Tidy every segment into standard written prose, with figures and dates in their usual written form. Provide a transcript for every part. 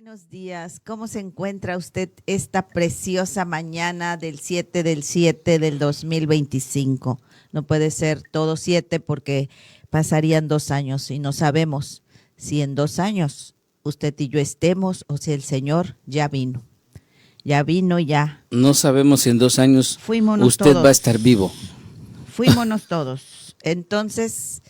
Buenos días, ¿cómo se encuentra usted esta preciosa mañana del 7 del 7 del 2025? No puede ser todo 7 porque pasarían 2 años y no sabemos si en 2 años usted y yo estemos o si el Señor ya vino. Ya vino, ya. No sabemos si en 2 años usted todos. va a estar vivo. Fuímonos todos. Entonces,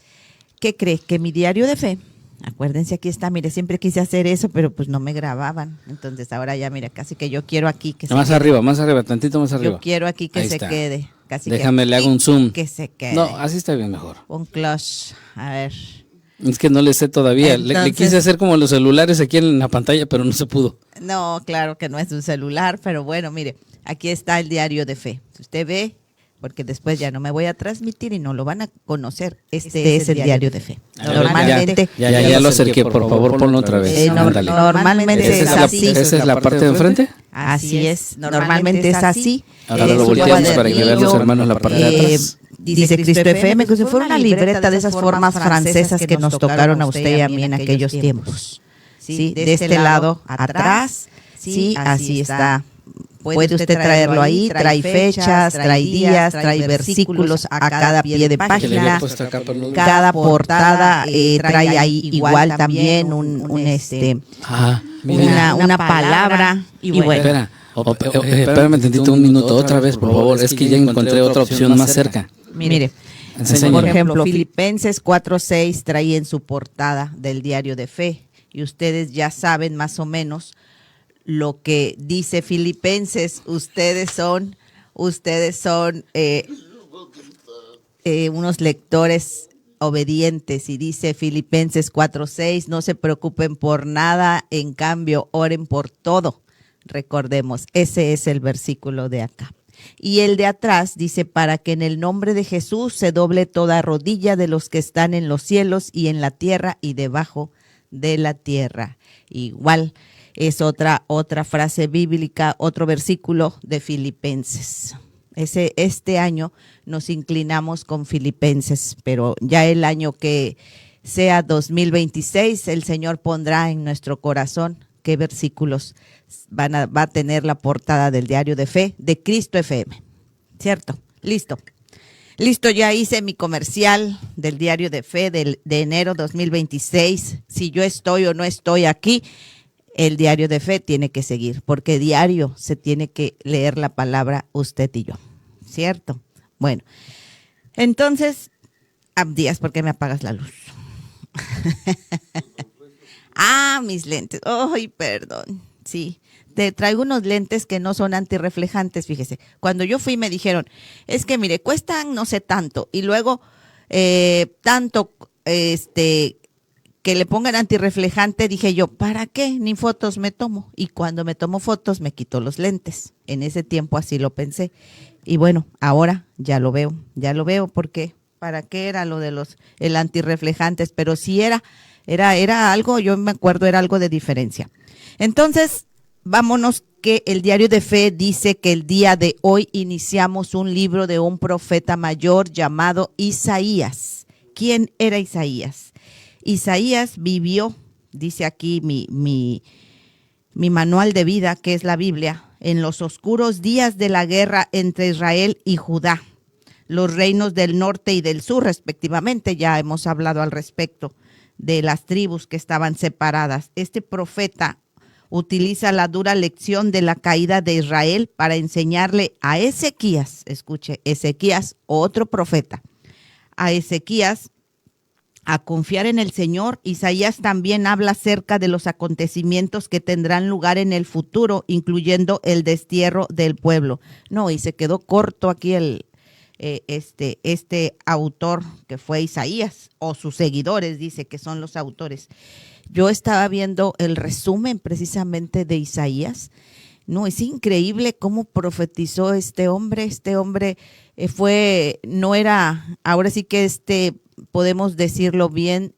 ¿qué cree? Que mi diario de fe, acuérdense, aquí está, mire, siempre quise hacer eso, pero pues no me grababan. Entonces ahora ya, mira, casi que yo quiero aquí que se Más quede. arriba, tantito más arriba. Yo quiero aquí que Ahí se está. quede. Casi Déjame, que le hago un zoom. Que se quede. No, así está bien mejor. Un close. A ver. Es que no le sé todavía. Le Entonces- quise hacer como los celulares aquí en la pantalla, pero no se pudo. No, claro que no es un celular, pero bueno, mire, aquí está el diario de fe. Si usted ve, porque después ya no me voy a transmitir y no lo van a conocer, este es el diario de fe. A ver, Normalmente, Ya lo acerqué, por favor, ponlo otra vez. Ándale. Normalmente ¿Esa es es así. ¿Esa es la parte de enfrente? Así es, normalmente es así. Ahora Es lo un volteamos para que vean los cuadernillo, hermanos la parte de atrás. Dice Cristo FM, que si fuera una libreta de esas formas francesas que nos tocaron a usted y a mí en aquellos tiempos. Sí, de este lado atrás, sí, así está. Puede usted traerlo ahí, trae fechas, trae días, trae versículos a cada pie de Que le había página. puesto acá, pero no- Cada portada trae ahí igual también Ajá, mira. una palabra. Y bueno, Espera, espérame tantito, un minuto, otra vez, por favor. Es que ya encontré otra opción más cerca. mire, Enséñame. por ejemplo, Filipenses 4:6 trae en su portada del diario de fe. Y ustedes ya saben más o menos lo que dice Filipenses. Ustedes son unos lectores obedientes, y dice Filipenses 4:6, no se preocupen por nada, en cambio oren por todo. Recordemos, ese es el versículo de acá. Y el de atrás dice, para que en el nombre de Jesús se doble toda rodilla de los que están en los cielos y en la tierra y debajo de la tierra. Igual es otra frase bíblica, otro versículo de Filipenses. Este año nos inclinamos con Filipenses, pero ya el año que sea 2026, el Señor pondrá en nuestro corazón qué versículos va a tener la portada del diario de fe de Cristo FM. ¿Cierto? Listo, ya hice mi comercial del diario de fe de enero 2026. Si yo estoy o no estoy aquí, el diario de fe tiene que seguir, porque diario se tiene que leer la palabra usted y yo, ¿cierto? Bueno, entonces, Abdías, ¿por qué me apagas la luz? Mis lentes. Ay, perdón. Sí, te traigo unos lentes que no son antirreflejantes, fíjese. Cuando yo fui me dijeron, es que mire, cuestan no sé tanto, y luego tanto, que le pongan antirreflejante, dije yo, ¿para qué? Ni fotos me tomo. Y cuando me tomo fotos me quito los lentes. En ese tiempo así lo pensé. Y bueno, ahora ya lo veo porque ¿para qué era lo de el antirreflejantes? Pero sí era algo, yo me acuerdo, era algo de diferencia. Entonces, vámonos, que el diario de fe dice que el día de hoy iniciamos un libro de un profeta mayor llamado Isaías. ¿Quién era Isaías? Isaías vivió, dice aquí mi manual de vida, que es la Biblia, en los oscuros días de la guerra entre Israel y Judá, los reinos del norte y del sur respectivamente. Ya hemos hablado al respecto de las tribus que estaban separadas. Este profeta utiliza la dura lección de la caída de Israel para enseñarle a Ezequías, escuche, Ezequías, otro profeta, a Ezequías a confiar en el Señor. Isaías también habla acerca de los acontecimientos que tendrán lugar en el futuro, incluyendo el destierro del pueblo. No, y se quedó corto aquí este autor, que fue Isaías, o sus seguidores, dice que son los autores. Yo estaba viendo el resumen precisamente de Isaías. No, es increíble cómo profetizó este hombre. Este hombre ahora sí que podemos decirlo bien,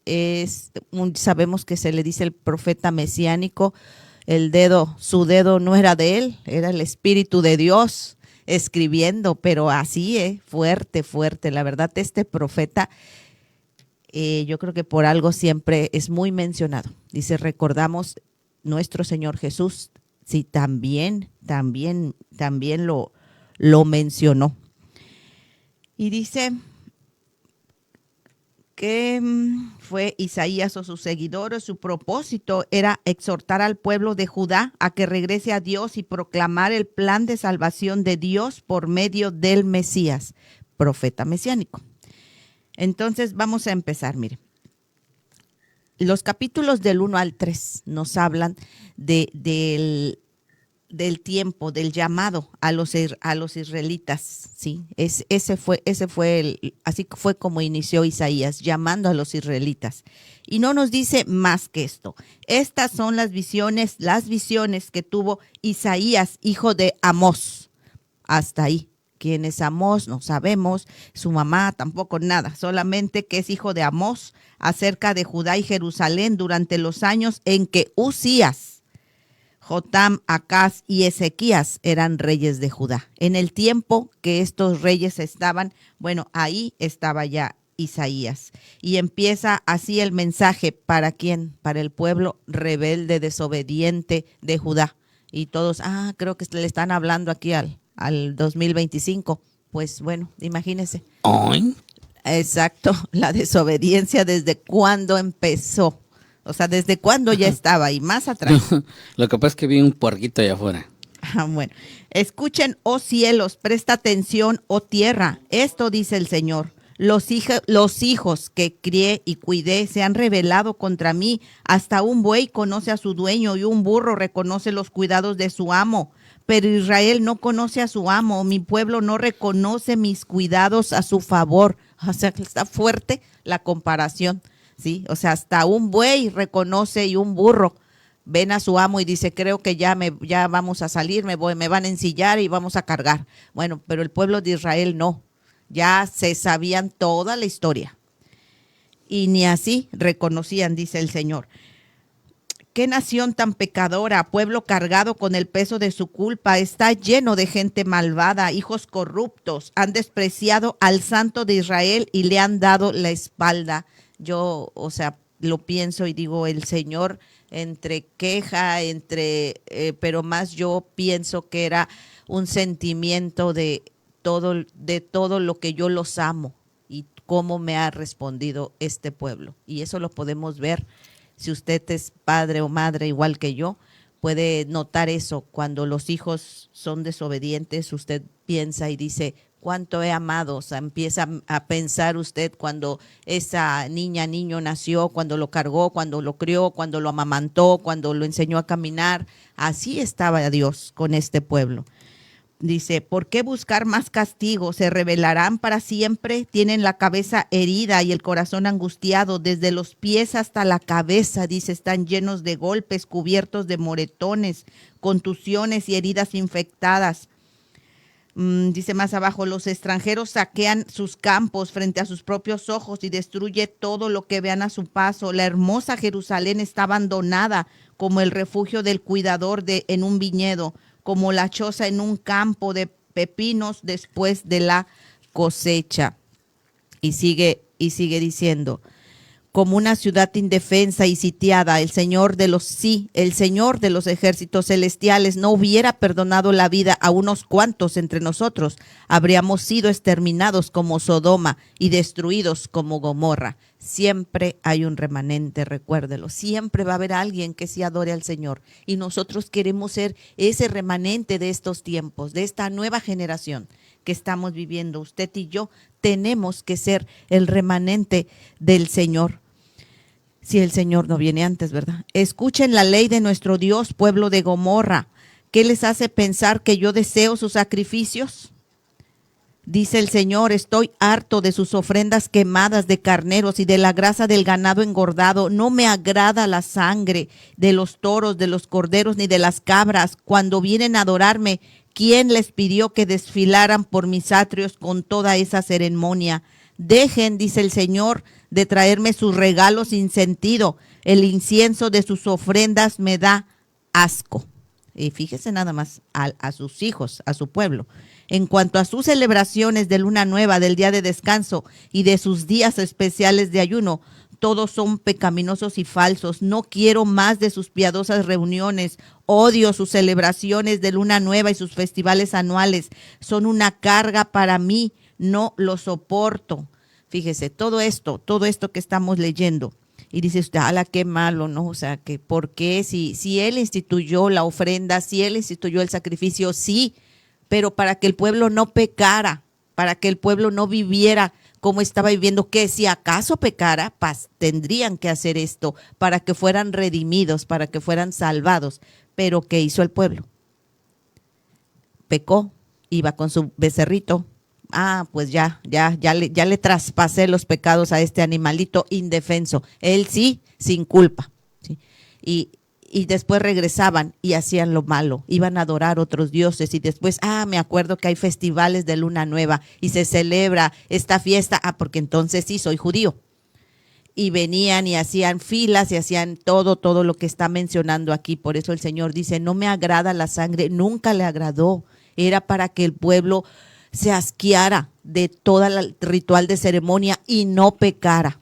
sabemos que se le dice el profeta mesiánico. Su dedo no era de él, era el Espíritu de Dios escribiendo, pero así, fuerte. La verdad, este profeta, yo creo que por algo siempre es muy mencionado. Dice, recordamos nuestro Señor Jesús, sí, también lo mencionó. Y dice que fue Isaías o sus seguidores, su propósito era exhortar al pueblo de Judá a que regrese a Dios y proclamar el plan de salvación de Dios por medio del Mesías, profeta mesiánico. Entonces vamos a empezar, mire. Los capítulos del 1 al 3 nos hablan del tiempo, del llamado a los israelitas, ¿sí? Ese fue así fue como inició Isaías, llamando a los israelitas. Y no nos dice más que esto. Estas son las visiones que tuvo Isaías, hijo de Amós. Hasta ahí. ¿Quién es Amós? No sabemos. Su mamá tampoco nada. Solamente que es hijo de Amós acerca de Judá y Jerusalén durante los años en que Uzías, Jotam, Acaz y Ezequías eran reyes de Judá. En el tiempo que estos reyes estaban, bueno, ahí estaba ya Isaías. Y empieza así el mensaje. ¿Para quién? Para el pueblo rebelde, desobediente de Judá. Y todos, creo que le están hablando aquí al 2025. Pues bueno, imagínense. ¿Oin? Exacto, la desobediencia desde cuándo empezó. O sea, desde cuándo ya estaba y más atrás. Lo que pasa es que vi un puerquito allá afuera. Bueno, escuchen, oh cielos, presta atención, oh tierra. Esto dice el Señor. Los hijos que crié y cuidé se han rebelado contra mí. Hasta un buey conoce a su dueño y un burro reconoce los cuidados de su amo. Pero Israel no conoce a su amo. Mi pueblo no reconoce mis cuidados a su favor. O sea, que está fuerte la comparación, ¿sí? O sea, hasta un buey reconoce y un burro ven a su amo y dice, creo que ya vamos a salir, me van a ensillar y vamos a cargar. Bueno, pero el pueblo de Israel no. Ya se sabían toda la historia. Y ni así reconocían, dice el Señor. ¿Qué nación tan pecadora, pueblo cargado con el peso de su culpa, está lleno de gente malvada, hijos corruptos, han despreciado al Santo de Israel y le han dado la espalda? Yo, o sea, lo pienso y digo, el Señor entre queja, pero más yo pienso que era un sentimiento de todo lo que yo los amo y cómo me ha respondido este pueblo. Y eso lo podemos ver. Si usted es padre o madre igual que yo, puede notar eso. Cuando los hijos son desobedientes, usted piensa y dice, ¿cuánto he amado? O sea, empieza a pensar usted cuando esa niño nació, cuando lo cargó, cuando lo crió, cuando lo amamantó, cuando lo enseñó a caminar. Así estaba Dios con este pueblo. Dice, ¿por qué buscar más castigo? ¿Se rebelarán para siempre? Tienen la cabeza herida y el corazón angustiado, desde los pies hasta la cabeza, dice, están llenos de golpes, cubiertos de moretones, contusiones y heridas infectadas. Dice más abajo, los extranjeros saquean sus campos frente a sus propios ojos y destruye todo lo que vean a su paso. La hermosa Jerusalén está abandonada como el refugio del cuidador en un viñedo, como la choza en un campo de pepinos después de la cosecha. Y sigue diciendo, como una ciudad indefensa y sitiada, el Señor de los ejércitos celestiales no hubiera perdonado la vida a unos cuantos entre nosotros, habríamos sido exterminados como Sodoma y destruidos como Gomorra. Siempre hay un remanente, recuérdelo, siempre va a haber alguien que sí adore al Señor y nosotros queremos ser ese remanente de estos tiempos, de esta nueva generación que estamos viviendo. Usted y yo tenemos que ser el remanente del Señor. Si el Señor no viene antes, ¿verdad? Escuchen la ley de nuestro Dios, pueblo de Gomorra. ¿Qué les hace pensar que yo deseo sus sacrificios? Dice el Señor, estoy harto de sus ofrendas quemadas de carneros y de la grasa del ganado engordado. No me agrada la sangre de los toros, de los corderos, ni de las cabras. Cuando vienen a adorarme, ¿quién les pidió que desfilaran por mis atrios con toda esa ceremonia? Dejen, dice el Señor, de traerme sus regalos sin sentido. El incienso de sus ofrendas me da asco. Y fíjese nada más a sus hijos, a su pueblo. En cuanto a sus celebraciones de luna nueva, del día de descanso y de sus días especiales de ayuno, todos son pecaminosos y falsos. No quiero más de sus piadosas reuniones. Odio sus celebraciones de luna nueva y sus festivales anuales. Son una carga para mí. No lo soporto. Fíjese, todo esto que estamos leyendo. Y dice usted, ala, qué malo, ¿no? O sea, que ¿por qué? Si él instituyó la ofrenda, si él instituyó el sacrificio, sí, pero para que el pueblo no pecara, para que el pueblo no viviera como estaba viviendo, que si acaso pecara, tendrían que hacer esto para que fueran redimidos, para que fueran salvados. Pero ¿qué hizo el pueblo? Pecó, iba con su becerrito. Pues ya le traspasé los pecados a este animalito indefenso. Él sí, sin culpa. ¿Sí? Y después regresaban y hacían lo malo, iban a adorar otros dioses y después, me acuerdo que hay festivales de luna nueva y se celebra esta fiesta, porque entonces sí, soy judío. Y venían y hacían filas y hacían todo lo que está mencionando aquí. Por eso el Señor dice, no me agrada la sangre, nunca le agradó. Era para que el pueblo se asqueara de todo el ritual de ceremonia y no pecara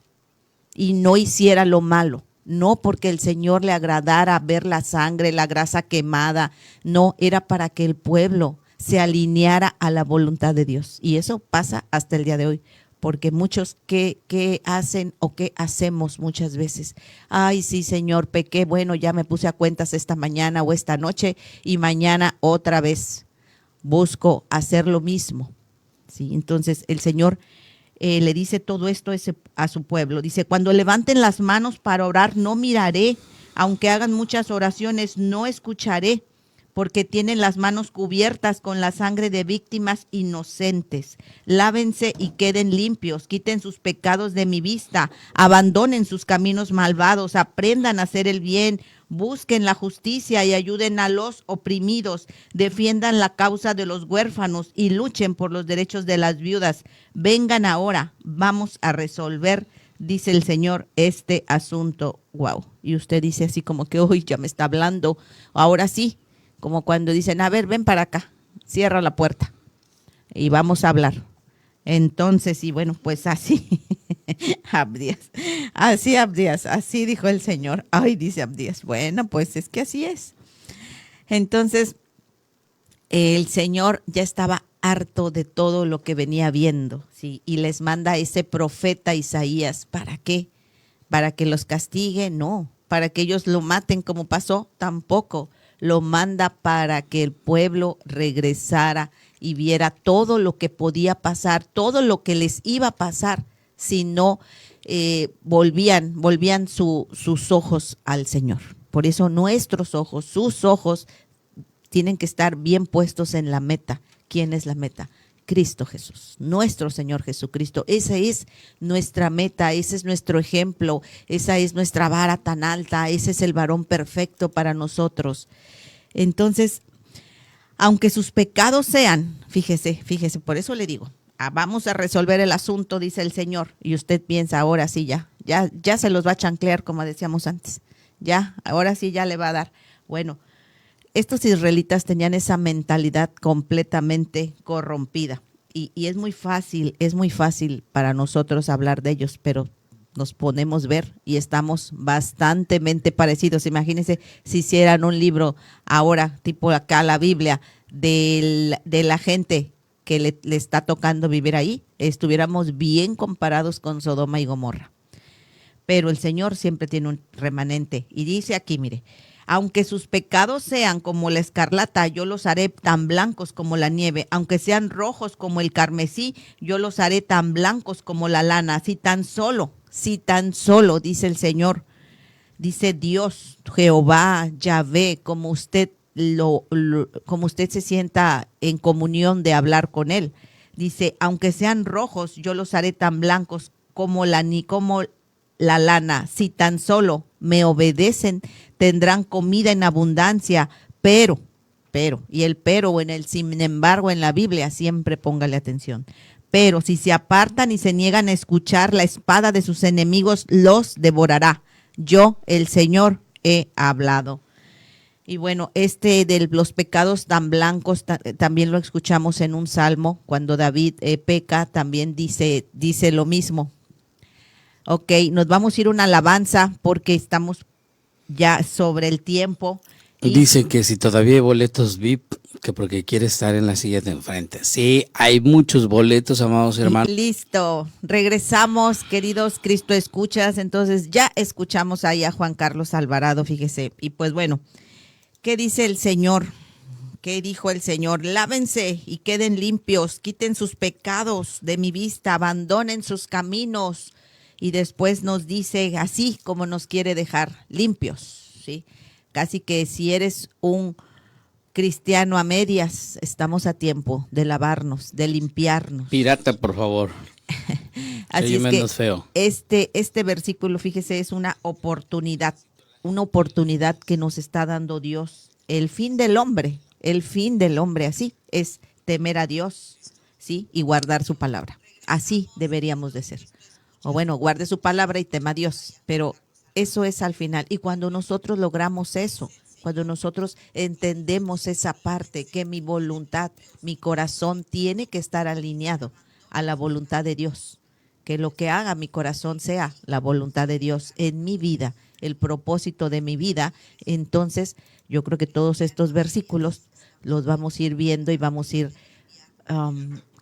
y no hiciera lo malo. No porque el Señor le agradara ver la sangre, la grasa quemada. No, era para que el pueblo se alineara a la voluntad de Dios. Y eso pasa hasta el día de hoy. Porque muchos, ¿qué hacen o qué hacemos muchas veces? Ay, sí, Señor, pequé. Bueno, ya me puse a cuentas esta mañana o esta noche y mañana otra vez busco hacer lo mismo. ¿Sí? Entonces el Señor le dice todo esto a su pueblo. Dice, cuando levanten las manos para orar, no miraré. Aunque hagan muchas oraciones, no escucharé, porque tienen las manos cubiertas con la sangre de víctimas inocentes. Lávense y queden limpios, quiten sus pecados de mi vista, abandonen sus caminos malvados, aprendan a hacer el bien, busquen la justicia y ayuden a los oprimidos, defiendan la causa de los huérfanos y luchen por los derechos de las viudas. Vengan ahora, vamos a resolver, dice el Señor, este asunto. Wow. Y usted dice así como que, uy, ya me está hablando. Ahora sí, como cuando dicen, a ver, ven para acá, cierra la puerta y vamos a hablar. Entonces, y bueno, pues así, Abdías, así dijo el Señor. Ay, dice Abdías, bueno, pues es que así es. Entonces, el Señor ya estaba harto de todo lo que venía viendo, ¿sí? Y les manda a ese profeta Isaías. ¿Para qué? ¿Para que los castigue? No. ¿Para que ellos lo maten como pasó? Tampoco. Lo manda para que el pueblo regresara y viera todo lo que podía pasar, todo lo que les iba a pasar si no volvían sus ojos al Señor. Por eso nuestros ojos, sus ojos, tienen que estar bien puestos en la meta. ¿Quién es la meta? Cristo Jesús, nuestro Señor Jesucristo. Esa es nuestra meta, ese es nuestro ejemplo, esa es nuestra vara tan alta, ese es el varón perfecto para nosotros. Entonces, aunque sus pecados sean, fíjese, por eso le digo, vamos a resolver el asunto, dice el Señor, y usted piensa, ahora sí ya se los va a chanclear, como decíamos antes, ahora sí ya le va a dar. Bueno, estos israelitas tenían esa mentalidad completamente corrompida y es muy fácil para nosotros hablar de ellos, pero nos ponemos a ver y estamos bastante parecidos. Imagínense si hicieran un libro ahora, tipo acá la Biblia, de la gente que le está tocando vivir ahí, estuviéramos bien comparados con Sodoma y Gomorra. Pero el Señor siempre tiene un remanente y dice aquí, mire, aunque sus pecados sean como la escarlata, yo los haré tan blancos como la nieve. Aunque sean rojos como el carmesí, yo los haré tan blancos como la lana. Si tan solo, dice el Señor, dice Dios, Jehová, Yahvé, como usted se sienta en comunión de hablar con Él. Dice, aunque sean rojos, yo los haré tan blancos como la lana. Si tan solo me obedecen, tendrán comida en abundancia, pero, y el pero en el sin embargo en la Biblia, siempre póngale atención. Pero si se apartan y se niegan a escuchar, la espada de sus enemigos los devorará. Yo, el Señor, he hablado. Y bueno, de los pecados tan blancos también lo escuchamos en un salmo. Cuando David peca, también dice lo mismo. Ok, nos vamos a ir a una alabanza porque estamos ya sobre el tiempo. Dice que si todavía hay boletos VIP, que porque quiere estar en la silla de enfrente. Sí, hay muchos boletos, amados hermanos. Listo, regresamos, queridos Cristo Escuchas. Entonces ya escuchamos ahí a Juan Carlos Alvarado, fíjese. Y pues bueno, ¿qué dice el Señor? ¿Qué dijo el Señor? Lávense y queden limpios, quiten sus pecados de mi vista, abandonen sus caminos. Y después nos dice así como nos quiere dejar limpios, ¿sí? Casi que si eres un cristiano a medias, estamos a tiempo de lavarnos, de limpiarnos. Pirata, por favor. Así es que feo. Este versículo, fíjese, es una oportunidad que nos está dando Dios. El fin del hombre así es temer a Dios, ¿sí? Y guardar su palabra. Así deberíamos de ser. O bueno, guarde su palabra y tema a Dios, pero eso es al final. Y cuando nosotros logramos eso, cuando nosotros entendemos esa parte, que mi voluntad, mi corazón tiene que estar alineado a la voluntad de Dios, que lo que haga mi corazón sea la voluntad de Dios en mi vida, el propósito de mi vida, entonces yo creo que todos estos versículos los vamos a ir viendo y vamos a ir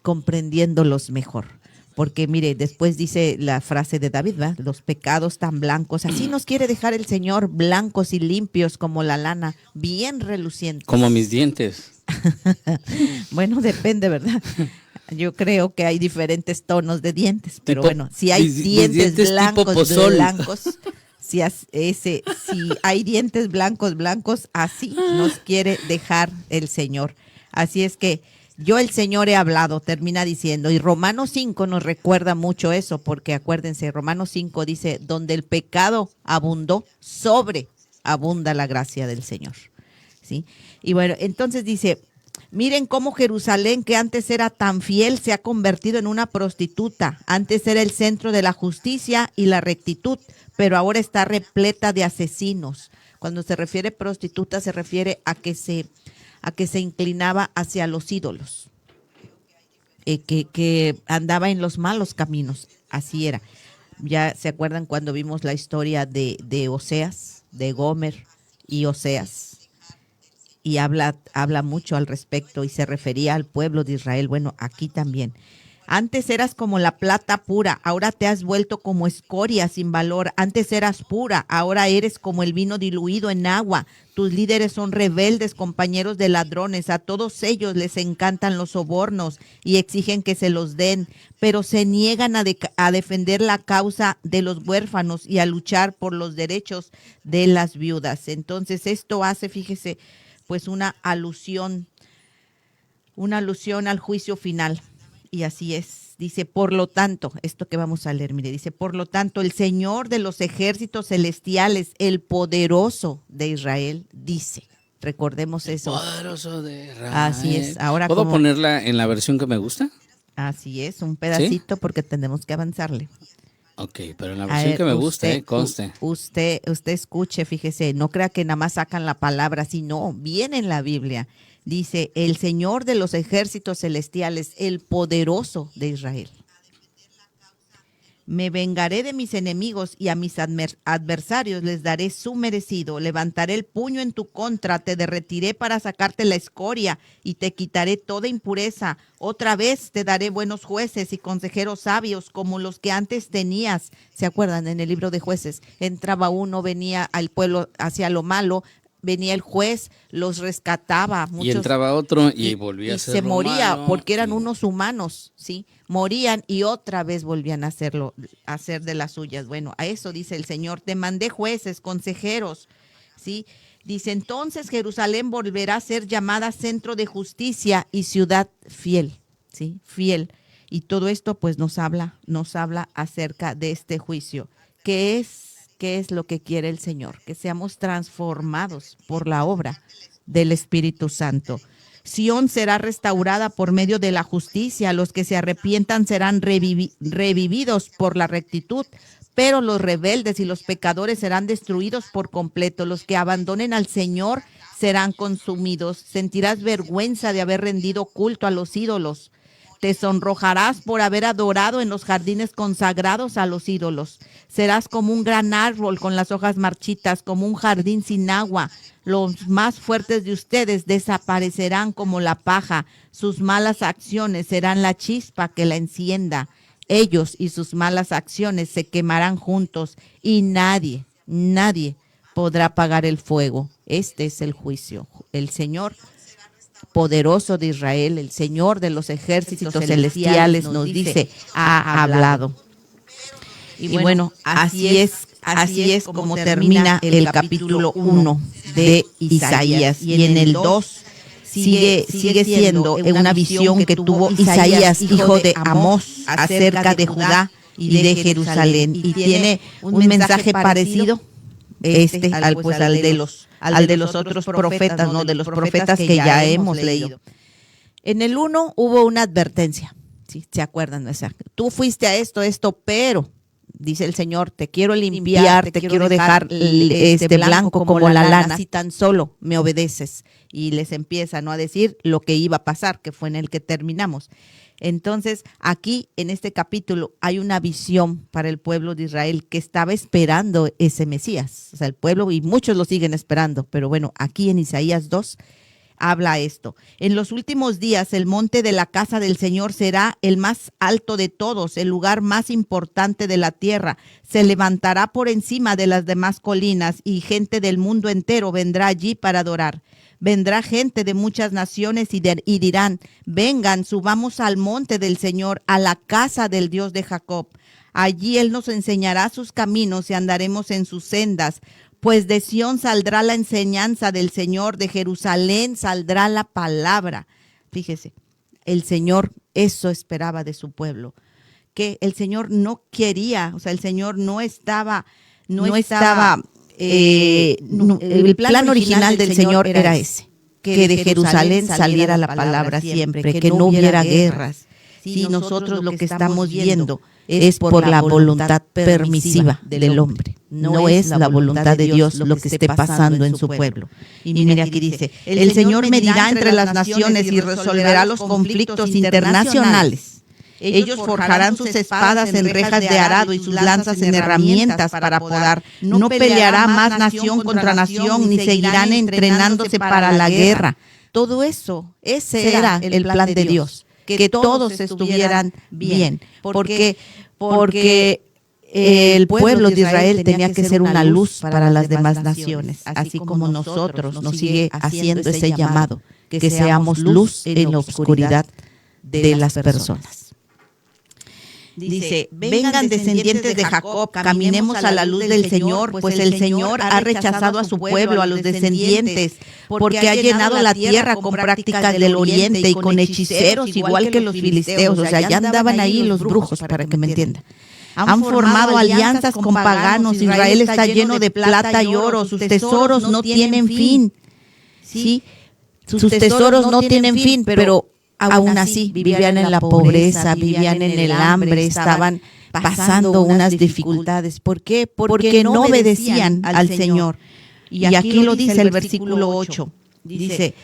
comprendiéndolos mejor. Porque mire, después dice la frase de David, ¿verdad? Los pecados tan blancos, así nos quiere dejar el Señor, blancos y limpios como la lana, bien relucientes. Como mis dientes. Bueno, depende, ¿verdad? Yo creo que hay diferentes tonos de dientes, pero bueno, si hay dientes blancos, si hay dientes blancos, así nos quiere dejar el Señor. Así es que yo el Señor he hablado, termina diciendo, y Romanos 5 nos recuerda mucho eso, porque acuérdense, Romanos 5 dice, donde el pecado abundó, sobreabunda la gracia del Señor, ¿sí? Y bueno, entonces dice, miren cómo Jerusalén, que antes era tan fiel, se ha convertido en una prostituta. Antes era el centro de la justicia y la rectitud, pero ahora está repleta de asesinos. Cuando se refiere prostituta, se refiere a que se inclinaba hacia los ídolos, que andaba en los malos caminos, así era. Ya se acuerdan cuando vimos la historia de Oseas, de Gomer y Oseas, y habla mucho al respecto y se refería al pueblo de Israel. Bueno, aquí también. Antes eras como la plata pura, ahora te has vuelto como escoria sin valor. Antes eras pura, ahora eres como el vino diluido en agua. Tus líderes son rebeldes, compañeros de ladrones. A todos ellos les encantan los sobornos y exigen que se los den, pero se niegan a defender la causa de los huérfanos y a luchar por los derechos de las viudas. Entonces esto hace, fíjese, pues una alusión al juicio final. Y así es, dice, por lo tanto, esto que vamos a leer, mire, dice, por lo tanto, el Señor de los ejércitos celestiales, el poderoso de Israel, dice, recordemos eso. Poderoso de Israel. Así es. Ahora, ¿puedo ponerla en la versión que me gusta? Así es, un pedacito, ¿sí? Porque tenemos que avanzarle. Ok, pero en la versión que me gusta, conste. Usted escuche, fíjese, no crea que nada más sacan la palabra, sino viene en la Biblia. Dice, el Señor de los ejércitos celestiales, el poderoso de Israel. Me vengaré de mis enemigos y a mis adversarios les daré su merecido. Levantaré el puño en tu contra, te derretiré para sacarte la escoria y te quitaré toda impureza. Otra vez te daré buenos jueces y consejeros sabios como los que antes tenías. ¿Se acuerdan? En el libro de Jueces, entraba uno, venía al pueblo hacia lo malo, venía el juez, los rescataba. Muchos, y entraba otro y volvía a ser se moría malo, porque eran unos humanos, ¿sí? Morían y otra vez volvían a hacer de las suyas. Bueno, a eso dice el Señor, te mandé jueces, consejeros, ¿sí? Dice, entonces Jerusalén volverá a ser llamada centro de justicia y ciudad fiel, ¿sí? Fiel. Y todo esto pues nos habla acerca de este juicio, que es ¿qué es lo que quiere el Señor? Que seamos transformados por la obra del Espíritu Santo. Sión será restaurada por medio de la justicia. Los que se arrepientan serán revividos por la rectitud, pero los rebeldes y los pecadores serán destruidos por completo. Los que abandonen al Señor serán consumidos. Sentirás vergüenza de haber rendido culto a los ídolos. Te sonrojarás por haber adorado en los jardines consagrados a los ídolos. Serás como un gran árbol con las hojas marchitas, como un jardín sin agua. Los más fuertes de ustedes desaparecerán como la paja. Sus malas acciones serán la chispa que la encienda. Ellos y sus malas acciones se quemarán juntos y nadie podrá apagar el fuego. Este es el juicio. El Señor poderoso de Israel, el Señor de los ejércitos celestiales nos dice, ha hablado. Y bueno, así es como termina el capítulo 1 de Isaías. Y en el 2 sigue siendo una visión que tuvo Isaías, hijo de Amós, acerca de Judá y de Jerusalén. Y tiene un mensaje parecido al de los otros profetas, ¿no? De los profetas que ya hemos leído. En el 1 hubo una advertencia, ¿sí? ¿Se acuerdan? O sea, tú fuiste a esto, pero dice el Señor, te quiero limpiar, te quiero dejar blanco como la lana, si tan solo me obedeces. Y les empieza, ¿no?, a decir lo que iba a pasar, que fue en el que terminamos. Entonces, aquí en este capítulo hay una visión para el pueblo de Israel que estaba esperando ese Mesías. O sea, el pueblo, y muchos lo siguen esperando, pero bueno, aquí en Isaías 2 habla esto. En los últimos días, el monte de la casa del Señor será el más alto de todos, el lugar más importante de la tierra. Se levantará por encima de las demás colinas y gente del mundo entero vendrá allí para adorar. Vendrá gente de muchas naciones y dirán, vengan, subamos al monte del Señor, a la casa del Dios de Jacob. Allí Él nos enseñará sus caminos y andaremos en sus sendas. Pues de Sión saldrá la enseñanza del Señor, de Jerusalén saldrá la palabra. Fíjese, el Señor eso esperaba de su pueblo, que el Señor no quería, o sea, el Señor no estaba el plan original del Señor era ese, que de Jerusalén saliera la palabra siempre, que no hubiera guerras. Si nosotros lo que estamos viendo es por la voluntad permisiva del hombre, no es la voluntad de Dios lo que esté pasando en su pueblo. Y mire, aquí dice, el Señor medirá entre las naciones y resolverá los conflictos internacionales. Ellos forjarán sus espadas en rejas de arado y sus lanzas en herramientas para podar. No peleará más nación contra nación, ni seguirán entrenándose para la guerra. Todo eso, ese era el plan de Dios, que todos estuvieran bien. Porque el pueblo de Israel tenía que ser una luz para las demás naciones, así como nosotros nos sigue haciendo ese llamado, que seamos luz en la oscuridad de las personas. Dice, vengan descendientes de Jacob, caminemos a la luz del Señor, pues el Señor ha rechazado a su pueblo, a los descendientes, porque ha llenado la tierra con prácticas del oriente y con hechiceros, igual que los filisteos. O sea, ya andaban ahí los brujos, para que me entiendan. Han formado alianzas con paganos. Israel está lleno de plata y oro, sus tesoros no tienen fin. ¿Sí? Sus tesoros no tienen fin, pero aún así vivían en la pobreza, vivían en el hambre, estaban pasando unas dificultades. ¿Por qué? Porque no obedecían al Señor. Y aquí lo dice el versículo 8. Dice,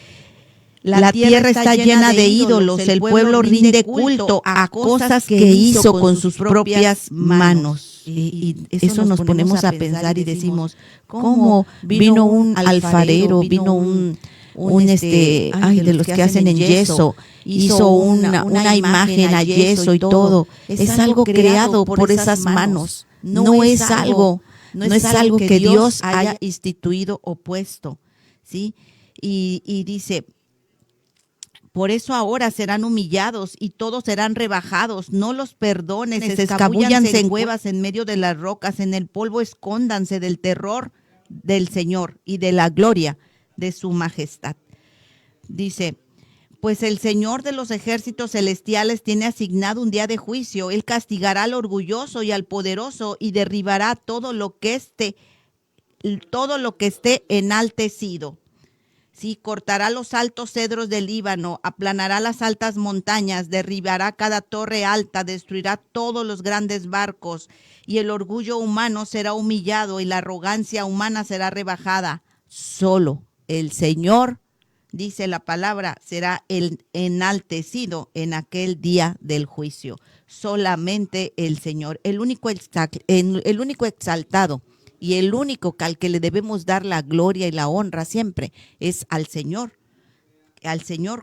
la tierra está llena de ídolos, el pueblo rinde culto a cosas que hizo con sus propias manos. Y eso nos ponemos a pensar y decimos, ¿cómo vino un alfarero, vino de los que hacen en yeso, hizo una imagen a yeso y todo? Es algo creado por esas manos, no es algo que Dios haya instituido o puesto, ¿sí? Y dice, por eso ahora serán humillados y todos serán rebajados. No los perdones, escabúllanse en cuevas en medio de las rocas, en el polvo escóndanse del terror del Señor y de la gloria de su majestad. Dice, pues el Señor de los ejércitos celestiales tiene asignado un día de juicio. Él castigará al orgulloso y al poderoso y derribará todo lo que esté enaltecido. Sí, cortará los altos cedros del Líbano, aplanará las altas montañas, derribará cada torre alta, destruirá todos los grandes barcos, y el orgullo humano será humillado y la arrogancia humana será rebajada. Solo el Señor dice la palabra, será el enaltecido en aquel día del juicio. Solamente el Señor, el único exaltado y el único al que le debemos dar la gloria y la honra siempre es al Señor,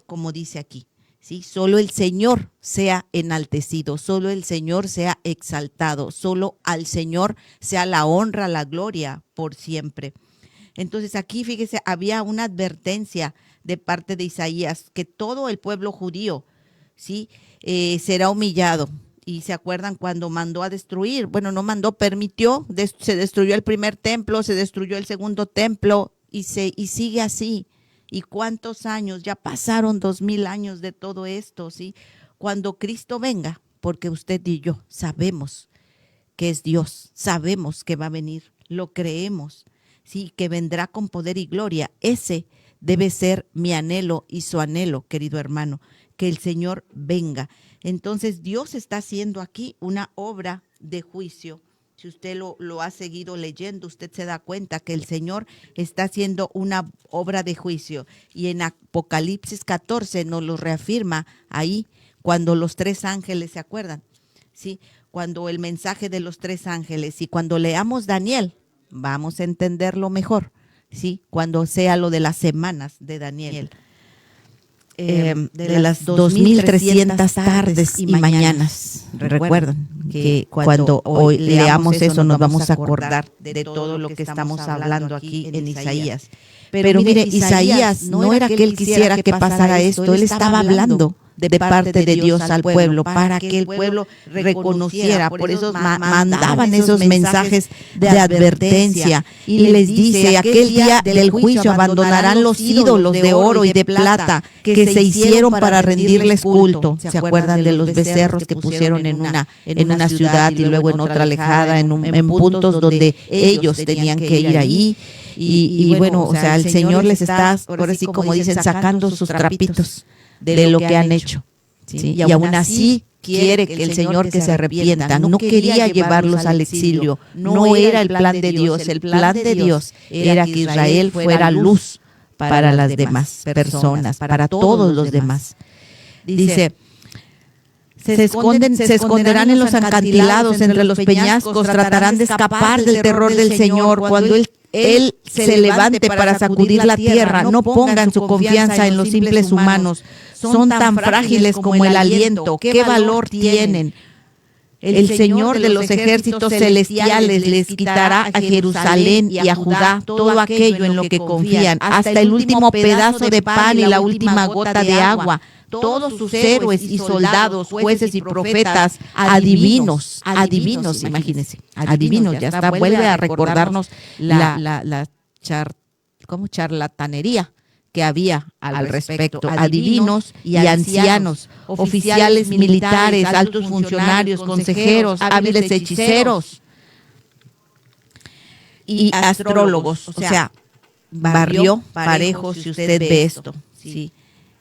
como dice aquí. ¿Sí? Solo el Señor sea enaltecido, solo el Señor sea exaltado, solo al Señor sea la honra, la gloria por siempre. Entonces aquí, fíjese, había una advertencia de parte de Isaías que todo el pueblo judío, ¿sí? Será humillado. Y se acuerdan cuando mandó a destruir, bueno, no mandó, permitió, se destruyó el primer templo, se destruyó el segundo templo y sigue así. ¿Y cuántos años? Ya pasaron 2000 años de todo esto, ¿sí? Cuando Cristo venga, porque usted y yo sabemos que es Dios, sabemos que va a venir, lo creemos, ¿sí? Que vendrá con poder y gloria. Ese debe ser mi anhelo y su anhelo, querido hermano, que el Señor venga. Entonces Dios está haciendo aquí una obra de juicio. Si usted lo ha seguido leyendo, usted se da cuenta que el Señor está haciendo una obra de juicio. Y en Apocalipsis 14 nos lo reafirma ahí, cuando los 3 ángeles, ¿se acuerdan? ¿Sí? Cuando el mensaje de los 3 ángeles, y cuando leamos Daniel, vamos a entenderlo mejor, ¿sí? Cuando sea lo de las semanas de Daniel. De las 2300 tardes y mañanas. Recuerdan que cuando hoy leamos eso nos vamos a acordar de todo lo que estamos hablando aquí en Isaías. Pero mire, Isaías no era que él quisiera que pasara esto, él estaba hablando de parte de Dios al pueblo, para que el pueblo reconociera. Por eso mandaban esos mensajes de advertencia. Y les dice, aquel día del juicio abandonarán los ídolos de oro y de plata que se hicieron para rendirles culto. ¿Se acuerdan de los becerros que pusieron en una ciudad y luego en otra alejada, en puntos donde ellos tenían que ir ahí? Y bueno, o sea, el Señor les está, por así como dicen, sacando sus trapitos de lo que han hecho. ¿Sí? Y aún así quiere que el Señor que se arrepientan. No quería llevarlos al exilio. No era el plan de Dios. El plan de Dios era que Israel fuera luz para las demás personas, para todos los demás. Dice, se esconderán en los acantilados, entre los peñascos, tratarán de escapar del terror del Señor. Cuando Él se levante para sacudir la tierra, no pongan su confianza en los simples humanos. Son tan frágiles como el aliento. ¿Qué valor tienen? El Señor de los ejércitos celestiales les quitará a Jerusalén y a Judá todo aquello en lo que confían, hasta el último pedazo de pan y la última gota de agua. Todos sus héroes y soldados, jueces y profetas, adivinos, imagínense, adivinos, ya está, vuelve a recordarnos la charlatanería que había al respecto. Adivinos y ancianos, oficiales militares, altos funcionarios, consejeros, hábiles hechiceros y astrólogos. O sea, barrió parejo si usted ve esto. ¿Sí?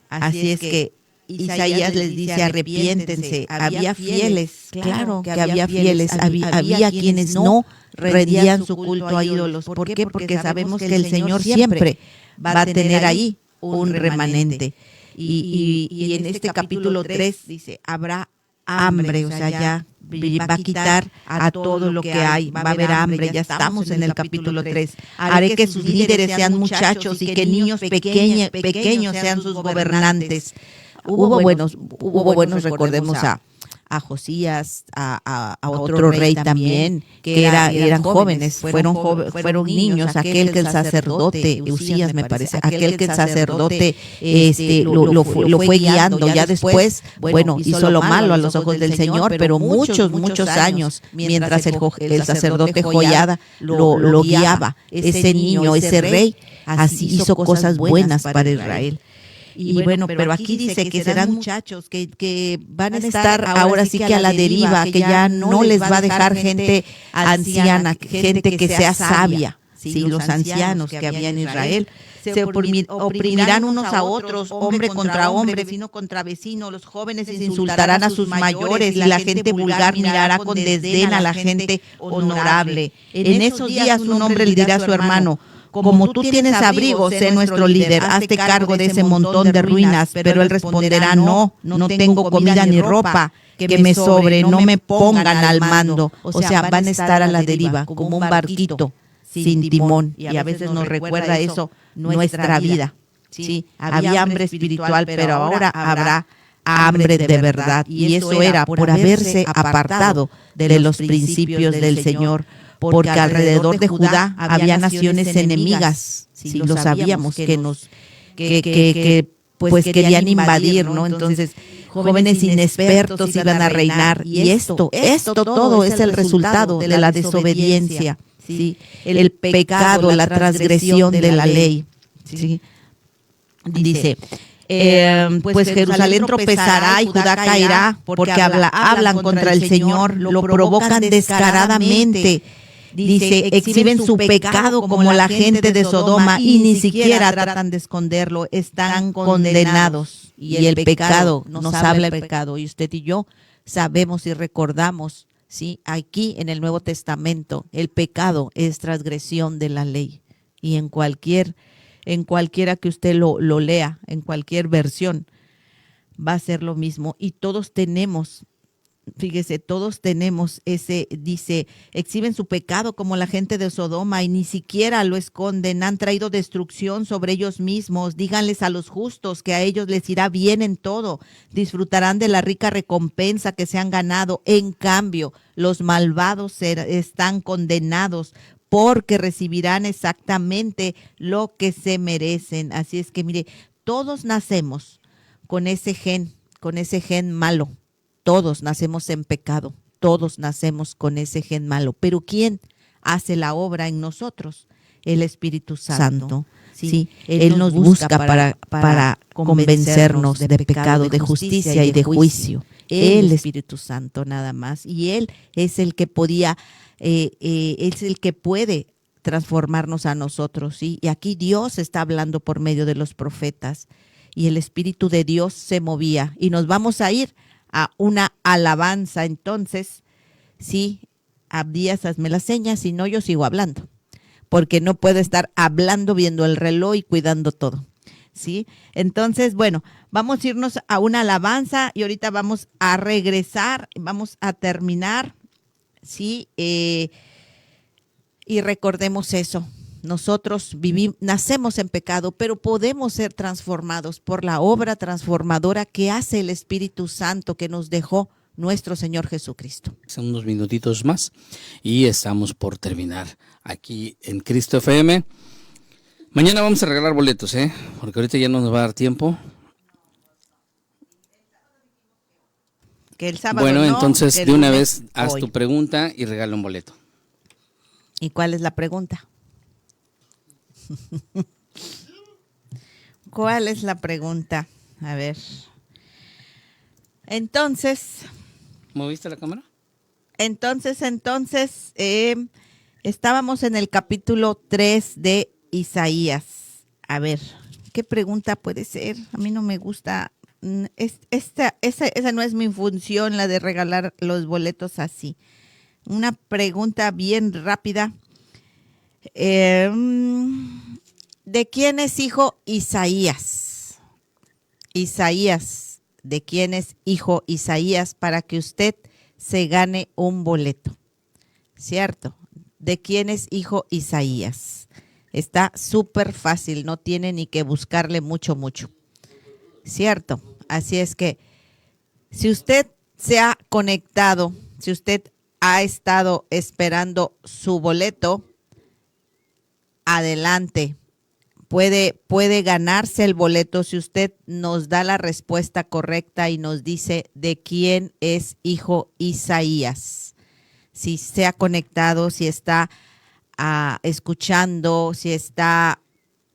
Así es que Isaías les dice, arrepiéntense. Había fieles, claro que había fieles, había quienes no rendían su culto a ídolos. ¿Por qué? Porque sabemos que el Señor siempre va a tener ahí un remanente. Y en este capítulo 3 dice, habrá hambre, o sea, ya va a quitar a todo lo que hay, va a haber hambre, ya estamos en el capítulo 3. Haré que sus líderes sean muchachos y que niños pequeños sean sus gobernantes. Hubo buenos, recordemos a Josías, a otro rey también, que eran jóvenes, fueron niños, aquel que el sacerdote, Usías me parece, aquel que el sacerdote lo fue guiando, ya después, bueno, hizo lo malo a los ojos del Señor, pero muchos años, mientras el sacerdote Joiada lo guiaba, ese niño, ese rey, así hizo cosas buenas para Israel. Y bueno, pero aquí dice que serán muchachos que van a estar ahora sí que a la deriva, que ya no les va a dejar gente anciana, gente que sea sabia. Sí, los ancianos que había en Israel se oprimirán unos a otros, hombre contra hombre, vecino contra vecino. Los jóvenes se insultarán a sus mayores y la gente vulgar mirará con desdén a la gente honorable. En esos días un hombre le dirá a su hermano, como tú tienes abrigo, sé nuestro líder, hazte cargo de ese montón de ruinas. Pero él responderá, no, no tengo comida ni ropa que me sobre, no me pongan al mando. O sea, van a estar a la deriva, como un barquito sin timón. Y a veces nos recuerda eso nuestra vida. Sí, había hambre espiritual, pero ahora habrá hambre de verdad. Y eso era por haberse apartado de los principios del Señor. Porque alrededor de Judá había naciones enemigas, sí, lo sabíamos, que pues querían invadir, ¿no? Entonces, jóvenes inexpertos iban a reinar, y esto todo es el resultado de la desobediencia, ¿sí? El pecado, la transgresión de la ley, ¿sí? Dice, pues Jerusalén tropezará y Judá caerá, porque hablan contra el Señor, lo provocan descaradamente. Dice, exhiben su pecado como la gente de Sodoma y ni siquiera tratan de esconderlo, están condenados. Y el pecado, nos habla el pecado. Y usted y yo sabemos y recordamos, ¿sí? Aquí en el Nuevo Testamento, el pecado es transgresión de la ley. Y en cualquiera que usted lo lea, en cualquier versión, va a ser lo mismo. Y todos tenemos... Fíjese, todos tenemos ese, dice, exhiben su pecado como la gente de Sodoma y ni siquiera lo esconden, han traído destrucción sobre ellos mismos. Díganles a los justos que a ellos les irá bien en todo, disfrutarán de la rica recompensa que se han ganado. En cambio, los malvados están condenados porque recibirán exactamente lo que se merecen. Así es que mire, todos nacemos con ese gen malo. Todos nacemos en pecado, todos nacemos con ese gen malo. Pero ¿quién hace la obra en nosotros? El Espíritu Santo. Sí, Él nos busca para convencernos de pecado, de justicia y de juicio. El Espíritu Santo nada más. Y Él es el que es el que puede transformarnos a nosotros. ¿sí? Y aquí Dios está hablando por medio de los profetas. Y el Espíritu de Dios se movía. Y nos vamos a ir a una alabanza. Entonces, sí, Abdías, hazme las señas, si no yo sigo hablando, porque no puedo estar hablando, viendo el reloj y cuidando todo, ¿sí? Entonces, bueno, vamos a irnos a una alabanza y ahorita vamos a regresar, vamos a terminar, ¿sí? Y recordemos eso. Nosotros nacemos en pecado, pero podemos ser transformados por la obra transformadora que hace el Espíritu Santo que nos dejó nuestro Señor Jesucristo. Son unos minutitos más y estamos por terminar aquí en Cristo FM. Mañana vamos a regalar boletos, porque ahorita ya no nos va a dar tiempo. Que el sábado bueno, no, entonces que de una lunes, vez haz tu pregunta y regala un boleto. ¿Y cuál es la pregunta? ¿Cuál es la pregunta? A ver. Entonces. ¿Moviste la cámara? Entonces, estábamos en el capítulo 3 de Isaías. A ver, ¿qué pregunta puede ser? A mí no me gusta. Esa no es mi función, la de regalar los boletos así. Una pregunta bien rápida. ¿De quién es hijo Isaías? Isaías, ¿de quién es hijo Isaías para que usted se gane un boleto? ¿Cierto? ¿De quién es hijo Isaías? Está súper fácil, no tiene ni que buscarle mucho. ¿Cierto? Así es que si usted se ha conectado, si usted ha estado esperando su boleto, adelante, puede ganarse el boleto si usted nos da la respuesta correcta y nos dice de quién es hijo Isaías. Si se ha conectado, si está escuchando, si está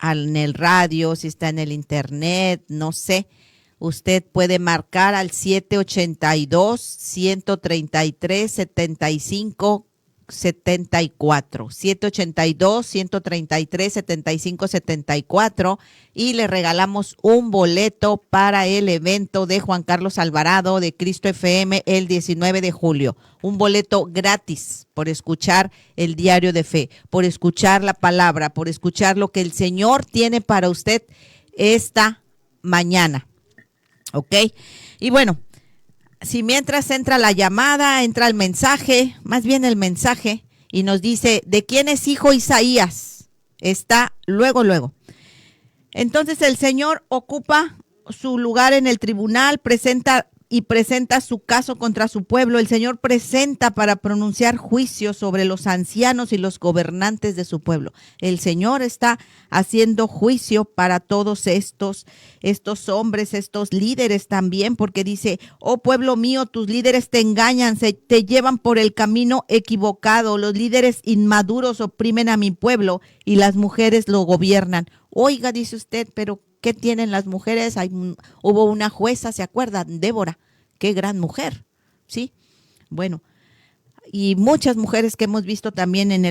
en el radio, si está en el internet, no sé. Usted puede marcar al 782-133-75 7574, 782-133-7574, y le regalamos un boleto para el evento de Juan Carlos Alvarado de Cristo FM el 19 de julio. Un boleto gratis por escuchar el Diario de Fe, por escuchar la palabra, por escuchar lo que el Señor tiene para usted esta mañana. ¿Ok? Y bueno, si mientras entra la llamada, entra el mensaje, más bien el mensaje, y nos dice, ¿de quién es hijo Isaías? Está luego. Entonces el Señor ocupa su lugar en el tribunal, presenta su caso contra su pueblo. El Señor presenta para pronunciar juicio sobre los ancianos y los gobernantes de su pueblo. El Señor está haciendo juicio para todos estos hombres, estos líderes también, porque dice, oh pueblo mío, tus líderes te engañan, te llevan por el camino equivocado. Los líderes inmaduros oprimen a mi pueblo y las mujeres lo gobiernan. Oiga, dice usted, pero ¿qué tienen las mujeres? Hubo una jueza, ¿se acuerdan? Débora, qué gran mujer, ¿sí? Bueno, y muchas mujeres que hemos visto también en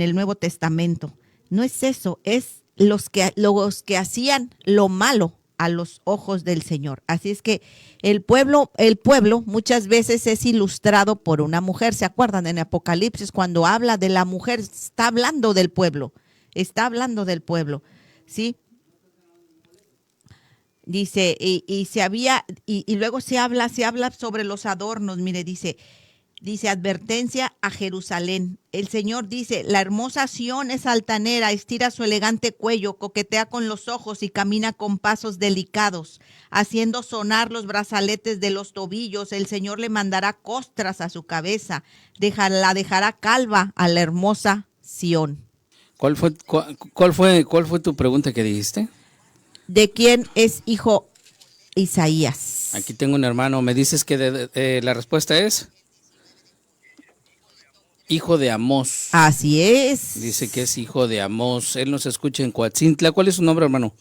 el Nuevo Testamento. No es eso, es los que hacían lo malo a los ojos del Señor. Así es que el pueblo muchas veces es ilustrado por una mujer. ¿Se acuerdan en Apocalipsis cuando habla de la mujer? Está hablando del pueblo, ¿sí? Dice, y luego se habla sobre los adornos. Mire, dice advertencia a Jerusalén. El Señor dice, la hermosa Sión es altanera, estira su elegante cuello, coquetea con los ojos y camina con pasos delicados, haciendo sonar los brazaletes de los tobillos. El Señor le mandará costras a su cabeza, la dejará calva a la hermosa Sión. ¿Cuál fue tu pregunta que dijiste? ¿De quién es hijo Isaías? Aquí tengo un hermano. ¿Me dices que la respuesta es? Hijo de Amós. Así es. Dice que es hijo de Amós. Él nos escucha en Coatzintla. ¿Cuál es su nombre, hermano?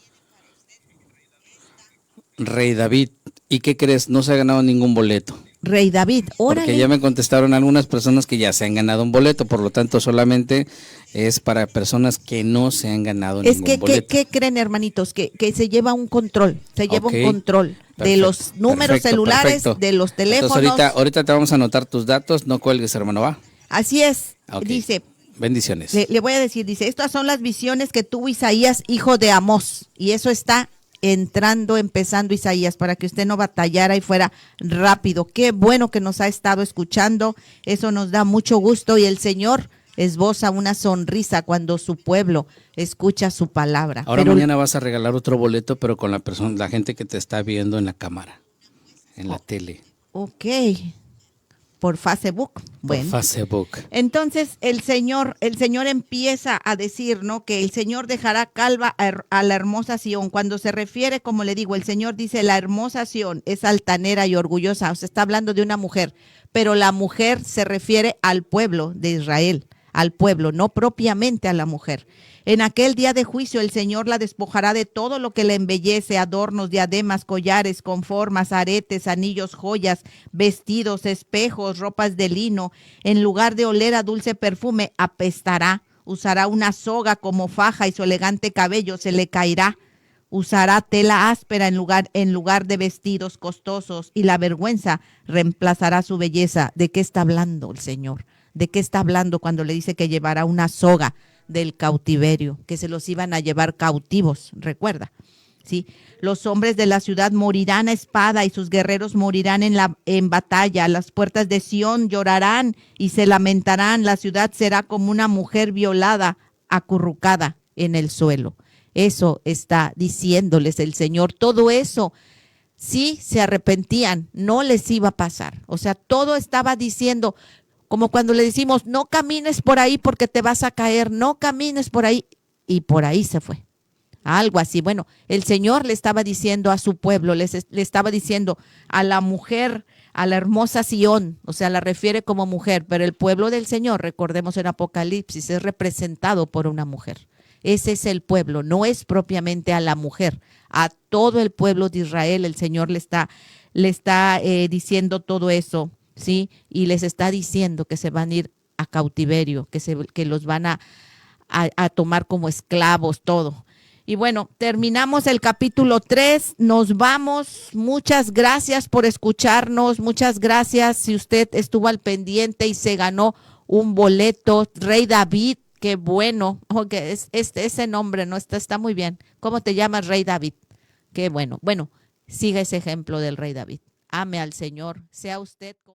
Rey David. ¿Y qué crees? No se ha ganado ningún boleto. Rey David, órale. Porque ya me contestaron algunas personas que ya se han ganado un boleto, por lo tanto solamente es para personas que no se han ganado ningún boleto. ¿Qué creen, hermanitos? Que se lleva un control, de los números celulares, de los teléfonos. Entonces ahorita te vamos a anotar tus datos, no cuelgues, hermano, ¿va? Así es, Okay. Dice. Bendiciones. Le voy a decir, dice, estas son las visiones que tuvo Isaías, hijo de Amós, y eso está empezando Isaías, para que usted no batallara y fuera rápido. Qué bueno que nos ha estado escuchando, eso nos da mucho gusto, y el Señor esboza una sonrisa cuando su pueblo escucha su palabra. Ahora mañana vas a regalar otro boleto, pero con la gente que te está viendo en la cámara, en la tele. Ok. Por Facebook. Bueno. Por Facebook. Entonces el Señor empieza a decir, ¿no?, que el Señor dejará calva a la hermosa Sión. Cuando se refiere, como le digo, el Señor dice, la hermosa Sión es altanera y orgullosa. O sea, está hablando de una mujer, pero la mujer se refiere al pueblo de Israel, al pueblo, no propiamente a la mujer. En aquel día de juicio el Señor la despojará de todo lo que le embellece, adornos, diademas, collares, conformas, aretes, anillos, joyas, vestidos, espejos, ropas de lino. En lugar de oler a dulce perfume, apestará. Usará una soga como faja y su elegante cabello se le caerá. Usará tela áspera en lugar de vestidos costosos, y la vergüenza reemplazará su belleza. ¿De qué está hablando el Señor? ¿De qué está hablando cuando le dice que llevará una soga del cautiverio, que se los iban a llevar cautivos? Recuerda, ¿sí? Los hombres de la ciudad morirán a espada y sus guerreros morirán en batalla. Las puertas de Sión llorarán y se lamentarán. La ciudad será como una mujer violada, acurrucada en el suelo. Eso está diciéndoles el Señor. Todo eso, si se arrepentían, no les iba a pasar. O sea, todo estaba diciendo, como cuando le decimos, no camines por ahí porque te vas a caer, no camines por ahí, y por ahí se fue. Algo así. Bueno, el Señor le estaba diciendo a su pueblo, le estaba diciendo a la mujer, a la hermosa Sión, o sea, la refiere como mujer, pero el pueblo del Señor, recordemos en Apocalipsis, es representado por una mujer. Ese es el pueblo, no es propiamente a la mujer, a todo el pueblo de Israel. El Señor le está diciendo todo eso, ¿sí? Y les está diciendo que se van a ir a cautiverio, que los van a tomar como esclavos, todo. Y bueno, terminamos el capítulo 3, nos vamos. Muchas gracias por escucharnos, muchas gracias si usted estuvo al pendiente y se ganó un boleto. Rey David, qué bueno, okay, ese nombre no está muy bien. ¿Cómo te llamas, Rey David? Qué bueno. Bueno, siga ese ejemplo del Rey David. Ame al Señor, sea usted